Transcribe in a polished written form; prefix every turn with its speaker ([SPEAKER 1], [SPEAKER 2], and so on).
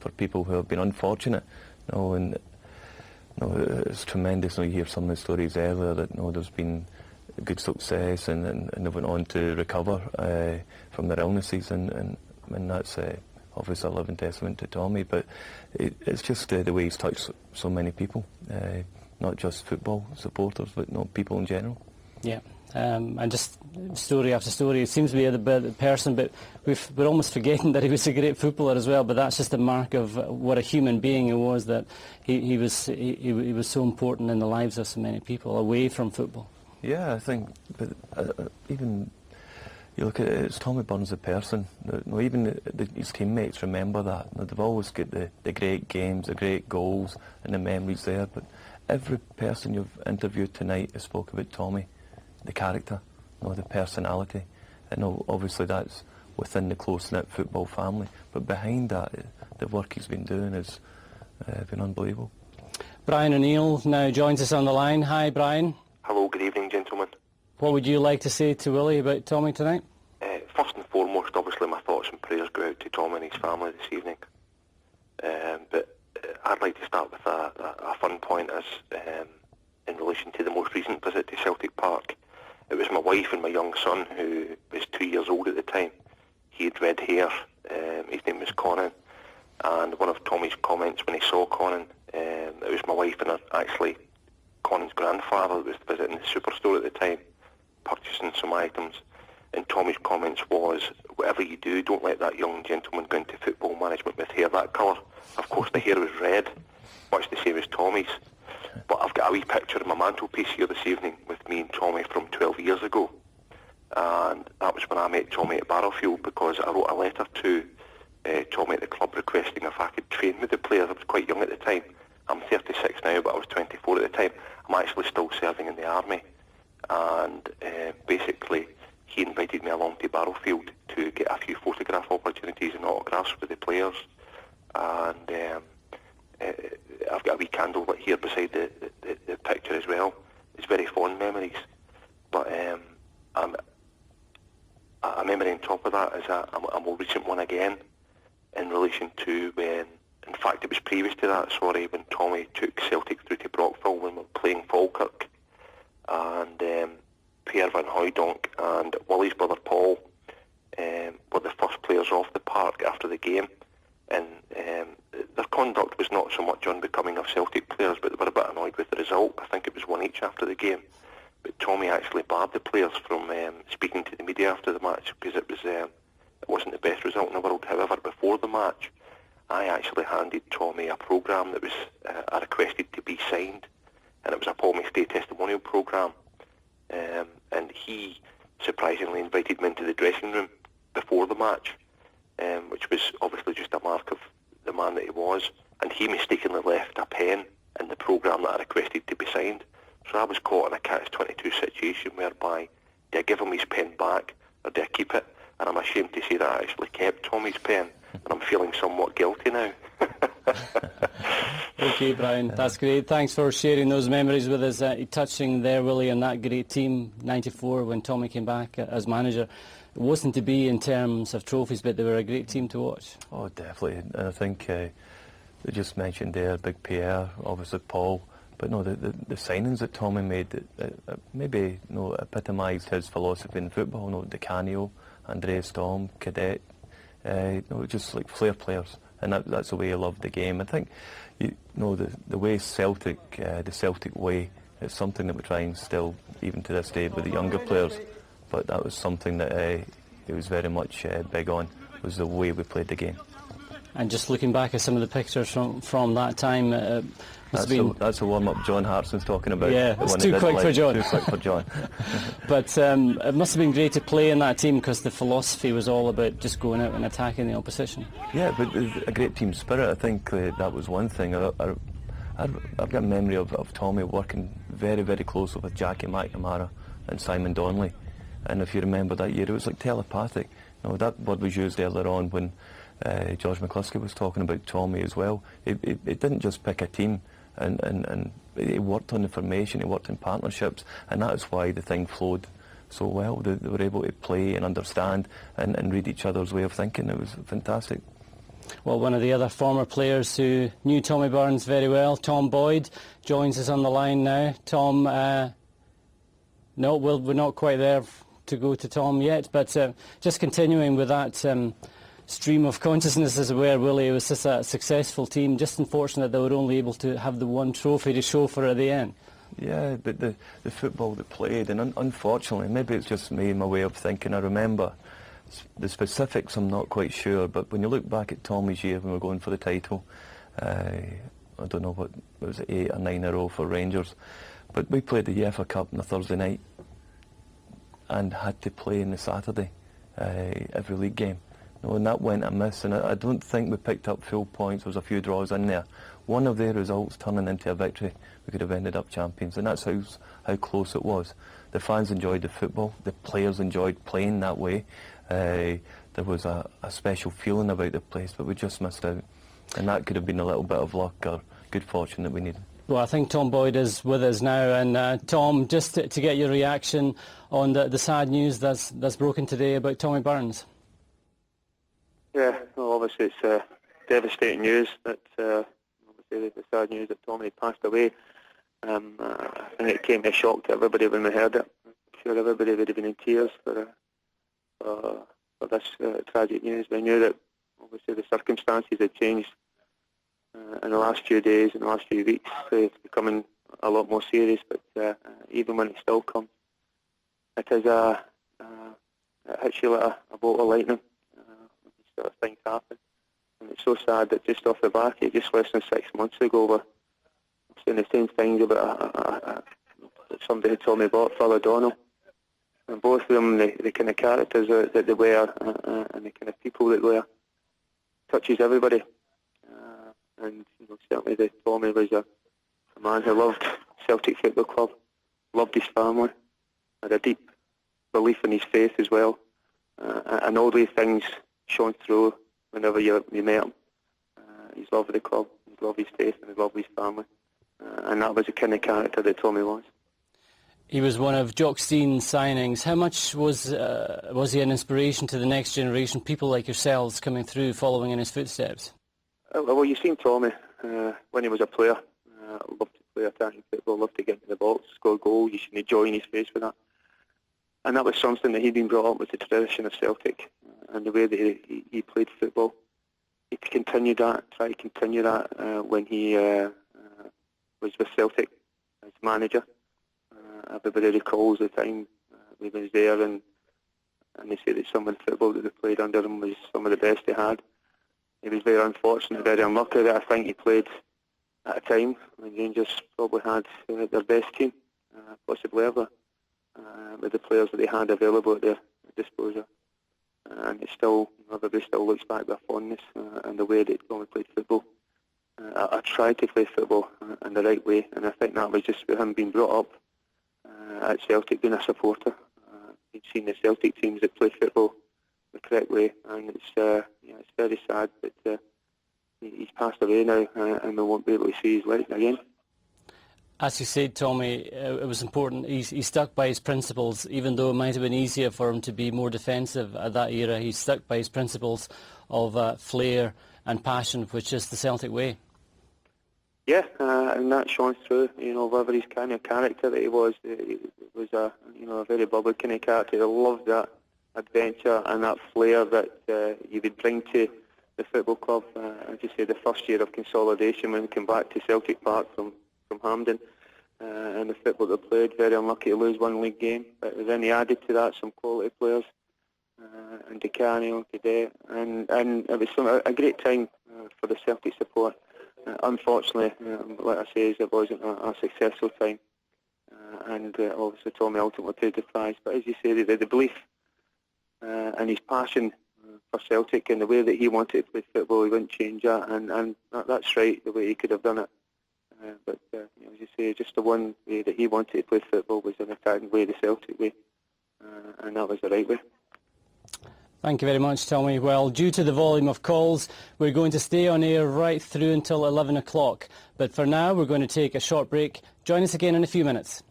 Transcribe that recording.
[SPEAKER 1] for people who have been unfortunate. And it's tremendous. You hear some of the stories earlier that there's been good success and they went on to recover from their illnesses, and that's obviously a living testament to Tommy. But it's just the way he's touched so many people, not just football supporters, but people in general.
[SPEAKER 2] Yeah. And just story after story, it seems to be the person, but we're almost forgetting that he was a great footballer as well. But that's just a mark of what a human being he was, that he was so important in the lives of so many people away from football.
[SPEAKER 1] Yeah, I think, but even you look at it, it's Tommy Burns the person. Even his teammates remember that. They've always got the great games, the great goals, and the memories there. But every person you've interviewed tonight has spoke about Tommy. The character, the personality, and obviously that's within the close-knit football family. But behind that, the work he's been doing has been unbelievable.
[SPEAKER 2] Brian O'Neill now joins us on the line. Hi, Brian.
[SPEAKER 3] Hello, good evening, gentlemen.
[SPEAKER 2] What would you like to say to Willie about Tommy tonight?
[SPEAKER 3] First and foremost, obviously my thoughts and prayers go out to Tom and his family this evening. But I'd like to start with a fun point as in relation to the most recent visit to Celtic Park. It was my wife and my young son, who was 2 years old at the time. He had red hair. His name was Conan. And one of Tommy's comments when he saw Conan, it was my wife and actually Conan's grandfather that was visiting the superstore at the time, purchasing some items. And Tommy's comments was, whatever you do, don't let that young gentleman go into football management with hair that colour. Of course, the hair was red, much the same as Tommy's. But I've got a wee picture on my mantelpiece here this evening with me and Tommy from 12 years ago. And that was when I met Tommy at Barrowfield, because I wrote a letter to Tommy at the club requesting if I could train with the players. I was quite young at the time. I'm 36 now, but I was 24 at the time. I'm actually still serving in the army. And basically, he invited me along to Barrowfield to get a few photograph opportunities and autographs with the players. And I've got a wee candle lit here beside the picture as well. It's very fond memories. But a memory on top of that is a more recent one again, in relation to when, in fact it was previous to that, when Tommy took Celtic through to Brockville when we were playing Falkirk. And Pierre Van Hooijdonk and Willie's brother Paul were the first players off the park after the game. And their conduct was not so much unbecoming of Celtic players, but they were a bit annoyed with the result. I think it was 1 each after the game. But Tommy actually barred the players from speaking to the media after the match, because it wasn't the best result in the world. However, before the match, I actually handed Tommy a programme that was I requested to be signed, and it was a Paul McStay testimonial programme. And he surprisingly invited me into the dressing room before the match, which was obviously just a mark of the man that he was. And he mistakenly left a pen in the programme that I requested to be signed. So I was caught in a catch-22 situation whereby, do I give him his pen back or do I keep it? And I'm ashamed to say that I actually kept Tommy's pen, and I'm feeling somewhat guilty now.
[SPEAKER 2] Okay, Brian, that's great. Thanks for sharing those memories with us. Touching there, Willie, and that great team, 94, when Tommy came back as manager. It wasn't to be in terms of trophies, but they were a great team to watch.
[SPEAKER 1] Oh, definitely. And I think they just mentioned there, Big Pierre, obviously Paul. But no, the signings that Tommy made maybe epitomised his philosophy in football. Di Canio, Andreas Storm, Cadet, just like flair players, and that's the way he loved the game. I think the way Celtic, the Celtic way, is something that we try and instill even to this day with the younger players. But that was something that he was very much big on, was the way we played the game.
[SPEAKER 2] And just looking back at some of the pictures from that time,
[SPEAKER 1] that's a warm-up John Hartson's talking about.
[SPEAKER 2] Yeah, it's too quick for John.
[SPEAKER 1] Too quick for John.
[SPEAKER 2] But it must have been great to play in that team, because the philosophy was all about just going out and attacking the opposition.
[SPEAKER 1] Yeah, but a great team spirit. I think that was one thing. I've got a memory of Tommy working very, very closely with Jackie McNamara and Simon Donnelly. And if you remember that year, it was like telepathic. That word was used earlier on when George McCluskey was talking about Tommy as well. It didn't just pick a team, and he worked on the formation, he worked in partnerships, and that's why the thing flowed so well. They were able to play and understand and read each other's way of thinking. It was fantastic.
[SPEAKER 2] Well, one of the other former players who knew Tommy Burns very well, Tom Boyd, joins us on the line now. Tom, no, we're not quite there to go to Tom yet, but just continuing with that stream of consciousness, as it were, Willie, it was just a successful team, just unfortunate they were only able to have the one trophy to show for it at the end.
[SPEAKER 1] Yeah, but the football they played, and unfortunately, maybe it's just me and my way of thinking, I remember the specifics, I'm not quite sure, but when you look back at Tommy's year when we were going for the title, I don't know what, was it 8 or 9 in a row for Rangers, but we played the UEFA Cup on a Thursday night and had to play on the Saturday, every league game. And that went amiss, and I don't think we picked up full points. There was a few draws in there. One of their results turning into a victory, we could have ended up champions, and that's how close it was. The fans enjoyed the football, the players enjoyed playing that way. There was a special feeling about the place, but we just missed out, and that could have been a little bit of luck or good fortune that we needed.
[SPEAKER 2] Well, I think Tom Boyd is with us now, and Tom, just to get your reaction on the sad news that's broken today about Tommy Burns.
[SPEAKER 4] Yeah, well, obviously it's devastating news that obviously the sad news that Tommy passed away. I think it came as a shock to everybody when we heard it. I'm sure everybody would have been in tears for this tragic news. We knew that obviously the circumstances had changed in the last few days, in the last few weeks. It's becoming a lot more serious, but even when it still comes, it is it hits you like a bolt of lightning. Sort of things happen, and it's so sad that just off the back, just less than 6 months ago, we're saying the same things about somebody who told me about Phil O'Donnell, and both of them, the kind of characters that they were, and the kind of people that were, touches everybody, and certainly Tommy was a man who loved Celtic Football Club, loved his family, had a deep belief in his faith as well, and all these things shone through whenever you met him. His love of the club, his love of his faith, and his love of his family. And that was the kind of character that Tommy was.
[SPEAKER 2] He was one of Jock Stein's signings. How much was he an inspiration to the next generation, people like yourselves coming through, following in his footsteps?
[SPEAKER 4] Well, you've seen Tommy when he was a player. Loved to play attacking football, loved to get into the box, score goals. You should enjoy in his face for that. And that was something that he'd been brought up with, the tradition of Celtic. And the way that he played football, he continued that, tried to continue that when he was with Celtic as manager. Everybody recalls the time he was there, and they say that some of the football that they played under him was some of the best they had. He was very unfortunate, very unlucky that I think he played at a time when Rangers probably had their best team, possibly ever, with the players that they had available at their disposal. And it still, everybody still looks back with fondness and the way that Tommy played football. I tried to play football in the right way, and I think that was just with him being brought up at Celtic, being a supporter. He'd seen the Celtic teams that play football the correct way, and it's very sad that he's passed away now, and we won't be able to see his light again.
[SPEAKER 2] As you said, Tommy, it was important. He stuck by his principles, even though it might have been easier for him to be more defensive at that era. He stuck by his principles of flair and passion, which is the Celtic way.
[SPEAKER 4] Yeah, and that shone through. Whatever his kind of character that he was a very bubbly kind of character. He loved that adventure and that flair that you would bring to the football club. As you say, the first year of consolidation when we came back to Celtic Park from Hampden, and the football they played, very unlucky to lose one league game, but then he added to that some quality players, and Di Canio, Cadet, and it was a great time for the Celtic support. Unfortunately, like I say, it wasn't a successful time, and obviously Tommy ultimately paid the price, but as you say, the belief and his passion for Celtic and the way that he wanted to play football, he wouldn't change that, and that's right, the way he could have done it. But as you say, just the one way that he wanted to play football was an attacking way, the Celtic way, and that was the right way.
[SPEAKER 2] Thank you very much, Tommy. Well, due to the volume of calls, we're going to stay on air right through until 11 o'clock. But for now, we're going to take a short break. Join us again in a few minutes.